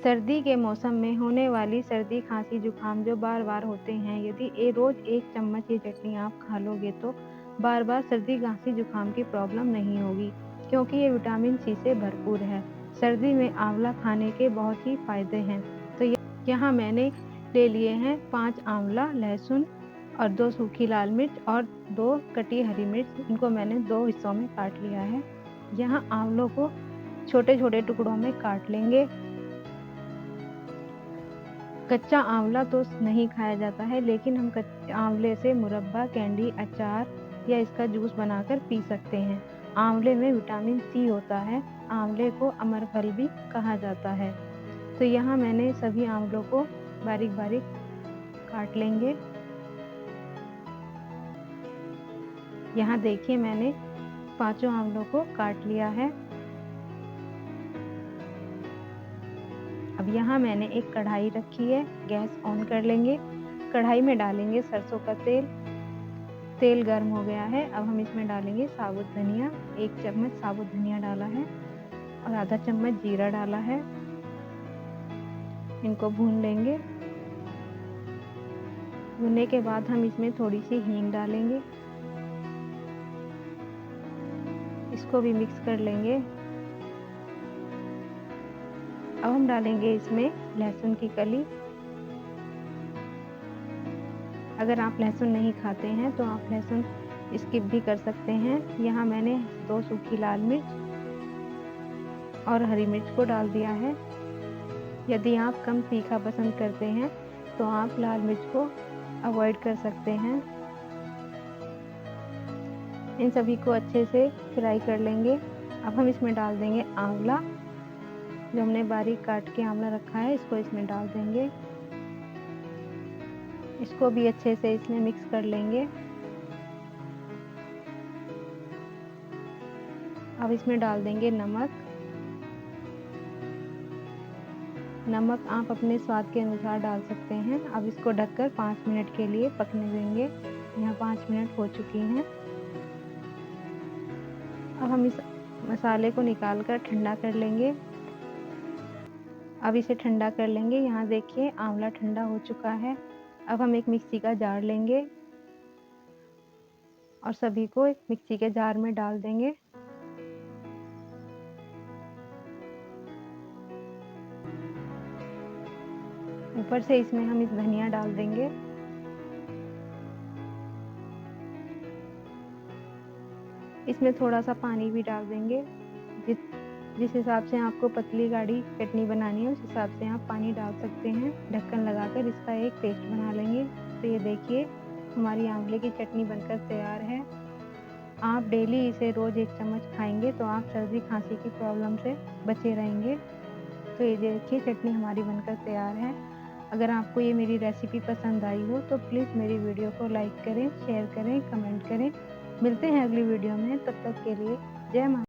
सर्दी के मौसम में होने वाली सर्दी खांसी जुकाम जो बार बार होते हैं, यदि रोज़ 1 चम्मच ये चटनी आप खा लोगे तो बार बार सर्दी खांसी जुकाम की प्रॉब्लम नहीं होगी, क्योंकि ये विटामिन सी से भरपूर है। सर्दी में आंवला खाने के बहुत ही फायदे हैं। तो यहाँ मैंने ले लिए हैं 5 आंवला, लहसुन और 2 सूखी लाल मिर्च और 2 कटी हरी मिर्च। इनको मैंने 2 हिस्सों में काट लिया है। यहाँ आंवलों को छोटे छोटे टुकड़ों में काट लेंगे। कच्चा आंवला तो नहीं खाया जाता है, लेकिन हम कच्चे आंवले से मुरब्बा, कैंडी, अचार या इसका जूस बनाकर पी सकते हैं। आंवले में विटामिन सी होता है। आंवले को अमर फल भी कहा जाता है। तो यहाँ मैंने सभी आंवलों को बारीक बारीक काट लेंगे। यहाँ देखिए मैंने 5 आंवलों को काट लिया है। अब यहाँ मैंने एक कढ़ाई रखी है, गैस ऑन कर लेंगे। कढ़ाई में डालेंगे सरसों का तेल। तेल गर्म हो गया है। अब हम इसमें डालेंगे साबुत धनिया। 1 चम्मच साबुत धनिया डाला है और आधा चम्मच जीरा डाला है। इनको भून लेंगे। भूनने के बाद हम इसमें थोड़ी सी हींग डालेंगे। इसको भी मिक्स कर लेंगे। अब हम डालेंगे इसमें लहसुन की कली। अगर आप लहसुन नहीं खाते हैं तो आप लहसुन स्किप भी कर सकते हैं। यहाँ मैंने 2 सूखी लाल मिर्च और हरी मिर्च को डाल दिया है। यदि आप कम तीखा पसंद करते हैं तो आप लाल मिर्च को अवॉइड कर सकते हैं। इन सभी को अच्छे से फ्राई कर लेंगे। अब हम इसमें डाल देंगे आंवला। जो हमने बारीक काट के आंवला रखा है, इसको इसमें डाल देंगे। इसको भी अच्छे से इसमें मिक्स कर लेंगे। अब इसमें डाल देंगे नमक। नमक आप अपने स्वाद के अनुसार डाल सकते हैं। अब इसको ढककर 5 मिनट के लिए पकने देंगे। यहाँ 5 मिनट हो चुकी हैं। अब हम इस मसाले को निकालकर ठंडा कर लेंगे। अब इसे ठंडा कर लेंगे। यहाँ देखिए आंवला ठंडा हो चुका है। अब हम एक मिक्सी का जार लेंगे और सभी को एक मिक्सी के जार में डाल देंगे। ऊपर से इसमें हम इस धनिया डाल देंगे। इसमें थोड़ा सा पानी भी डाल देंगे। जिस हिसाब से आपको पतली गाढ़ी चटनी बनानी है, उस हिसाब से आप पानी डाल सकते हैं। ढक्कन लगाकर इसका एक पेस्ट बना लेंगे। तो ये देखिए हमारी आंवले की चटनी बनकर तैयार है। आप डेली इसे रोज़ 1 चम्मच खाएंगे तो आप सर्दी खांसी की प्रॉब्लम से बचे रहेंगे। तो ये देखिए चटनी हमारी बनकर तैयार है। अगर आपको ये मेरी रेसिपी पसंद आई हो तो प्लीज़ मेरी वीडियो को लाइक करें, शेयर करें, कमेंट करें। मिलते हैं अगली वीडियो में। तब तक के लिए जय माता।